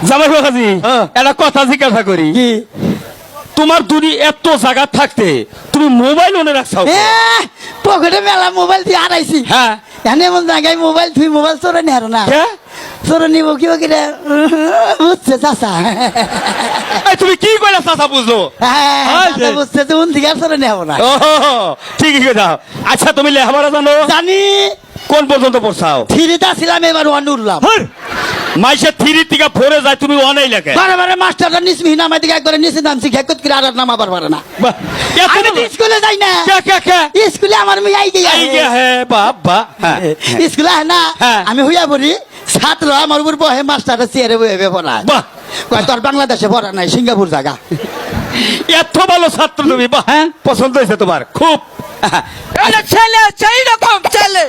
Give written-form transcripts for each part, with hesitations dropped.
জামাই বাবাজি একটা কথা জিজ্ঞাসা করি, কি তোমার দুনি এত জায়গা থাকতে তুমি মোবাইল মনে রাখছো? পকেটে মেলা মোবাইল দিয়ে হারাইছি। হ্যাঁ এনে এমন জায়গায় মোবাইল তুই মোবাইল চোরে নি হারো না, চোরে নিব কি কিরে বুঝছে চাচা। তুমি কি কইলা চাচা বুঝলো? বুঝছে তুই থেকে আর চোরে নেবো না। ও ঠিকই কথা। আচ্ছা তুমি লেখাপড়া জানো? জানি। কোন পর্যন্ত পড়ছাও? থ্রিতে ছিলাম, এবার ওয়ান উঠলাম। মাইসে থ্রি থেকে ফোরে যায়, তুমি অনেই লেখে। বারে বারে মাস্টারটা নিচ মিহি নামাই দিকে একবারে নিচে নামছি, খেকত করে আর নামাবার পারে না। আমি তো স্কুলে যাই না। স্কুলে আমার মেয়ে আই গিয়া বাবা স্কুলে আয় না, আমি হইয়া পড়ি ছাত্র আমার উপর বহে, মাস্টারটা চেয়ারে বহে পড়ায়। কয় তোর বাংলাদেশে পড়া নাই, সিঙ্গাপুর জায়গা। এত ভালো ছাত্র তুমি, বাহ পছন্দ হয়েছে তোমার খুব। ছেলে সেই রকম ছেলে।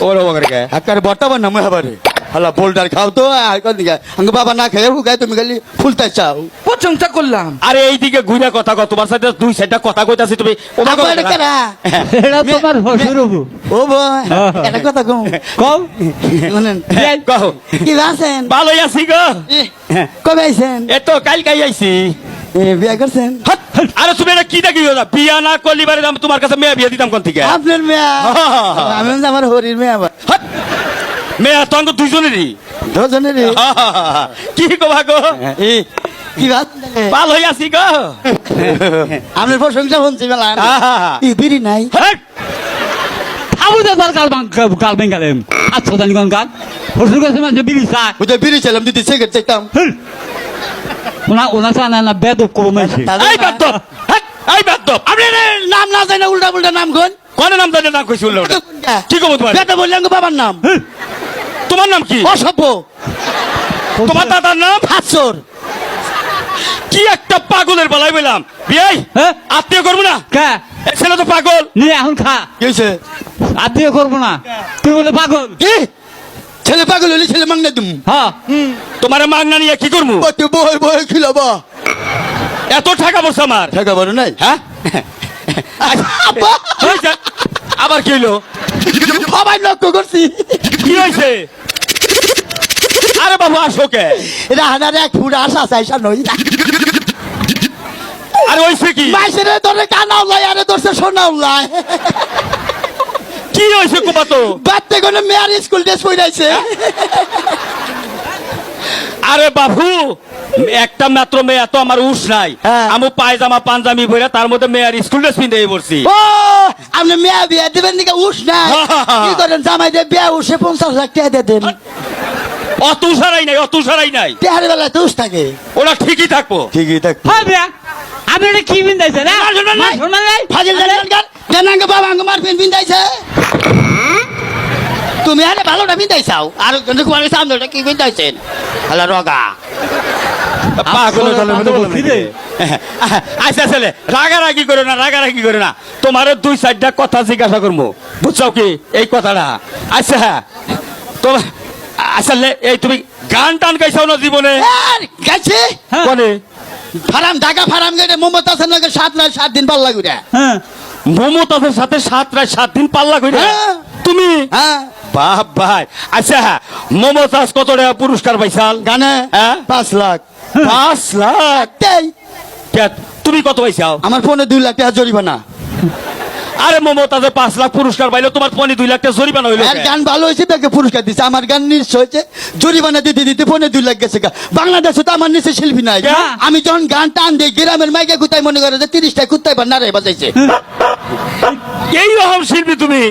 ওরে ওরে আকার বর্তমান নামে হবারে হালা বোল্ডার খাও তো কোন দিকে আঙ্গ বাবা না খেয়ে হুকায় তুমি খালি ফুলতে চাও। প্রশংসা করলাম। আরে এইদিকে ঘুরে কথা কও, তোমার সাথে দুই সাইডটা কথা কইতাছি, তুমি ওটা কও এটা কেরা? এটা তোমার শ্বশুর হবু। ও বয় এটা কথা কও কও শুনেন। কও কি আছেন? ভালোই আছি গো। কবে আইছেন? এ তো কালকাই আইছি। বিয়ে করছেন? আরে তুমি এটা কি দেখি বিয়া না করলি বারে আমি তোমার কাছে মেয়ে বিয়ে দিতাম কোন থেকে? আপনার মেয়া? আমি আমার হরির মেয়ে। আবার মেয়ে তো আমাকে দুইজনেরই। দুজনেরই? কি কবা গো? কি ভালোই আছি গো। আপনার প্রশংসা শুনছি মেলা। বিড়ি নাই? আবু দে তার গাল বেঙ্গালেম। আচ্ছা জানি কোন গাল শ্বশুর কাছে মানে বিড়ি চা ওটা বিড়ি ছিলাম, দিদি সিগারেট চাইতাম। ওনা চা না বেদব করবো মাইছে। এই বাদব, এই বাদব। আপনি নাম না জানি উল্টা উল্টা নাম কোন? কোন নাম জানি নাম কইছি উল্টা উল্টা। কি কব তোমার? বেটা বললেন বাবার নাম। তোমার নাম কি? অসভ্য। তোমার দাদার নাম? হাসর। কি একটা পাগলের বেলায় বললাম বিয়াই আত্মীয় করবো না। কে ছেলে তো পাগল। নিয়ে এখন খা। কি হয়েছে? আত্মীয় করবো না, তুই বলে পাগল। কি ছেলে পাগল হলে ছেলে মাংনা তুমি? হ্যাঁ তোমার মাগনা নিয়ে কি করবো? বই বই খিলাবা। এত টাকা পয়সা আমার টাকা বড় নাই? হ্যাঁ আবার কি হইলো? সবাই লক্ষ্য করছি। কি হয়েছে? আরে বাবু আসো কে? রাহানার এক ফুট আশা চাইসা নই। আরে হয়েছে কি? মাইসের ধরে কানাও লাই, আরে ধরছে সোনাও লাই। কি হয়েছে কোপা তো? বাচ্চা কোনো মেয়ার স্কুল ড্রেস পরাইছে। আরে বাবু একটা মাত্র মেয়ে, তো আমার উস নাই। আমি পায়জামা পাঞ্জাবি পরে তার মধ্যে মেয়ের স্কুল ড্রেস পিন্ধে পড়ছি। ও আপনি মেয়া বিয়া দিবেন নাকি? উস নাই কি করেন? জামাই দিয়ে বিয়া উসে 50 লাখ টাকা দিয়ে দেন। অত উসারাই নাই, অত উসারাই নাই। তেহার বেলায় তো উস থাকে। ওরা ঠিকই থাকবো। ঠিকই থাকবে। হ্যাঁ বিয়া আপনি এটা কি বিন্দাইছে না? শোনা নাই ফাজিল জানাঙ্গ বাবা আঙ্গ মার পেন বিন্দাইছে। তুমি আরে ভালোটা বিন্দাইছাও, আর কুমারের সামনেটা কি বিন্দাইছেন? হ্যালো রগা আচ্ছা ছেলে রাগারাগি করো না, রাগারাগি করো না। তোমার দুই চারটা কথা জিজ্ঞাসা করবো, বুঝছো কি এই কথাটা? আচ্ছা তোমার আসলে এই তুমি গান টান গাইছো না জীবনে? গেছে কোনে? ফারাম ঢাকা ফারাম গেটে মমতা হাসান 7 দিন পাল্লা ঘুরে। হ্যাঁ মমতাজের সাথে 7 রাত 7 দিন পাল্লা ঘুরে তুমি? হ্যাঁ বাহ ভাই। আচ্ছা মমতাজ কত টাকা পুরস্কার পাইছাল গানে? 5 লাখ। 5 লাখ? তুমি কত পাইছাও? আমার ফোনে 2 লাখ টাকা জরিমানা। আরে মমতাজে 5 লাখ পুরস্কার পাইলো, তোমার ফোনে 2 লাখ টাকা জরিমানা হইলো। আর গান ভালো হয়েছে তাকে পুরস্কার দিচ্ছে, আমার গান নিশ্চয় হয়েছে জরিমানা দিতে দিতে ফোনে 2 লাখ গেছে। বাংলাদেশে তো আমার নিচে শিল্পী নাই। আমি যখন গান টান দিই গ্রামের মাইকে কুত্তায় মনে করে যে 30টা কুত্তায় বা নারে বাজাইছে। এই রকম শিল্পী তুমি?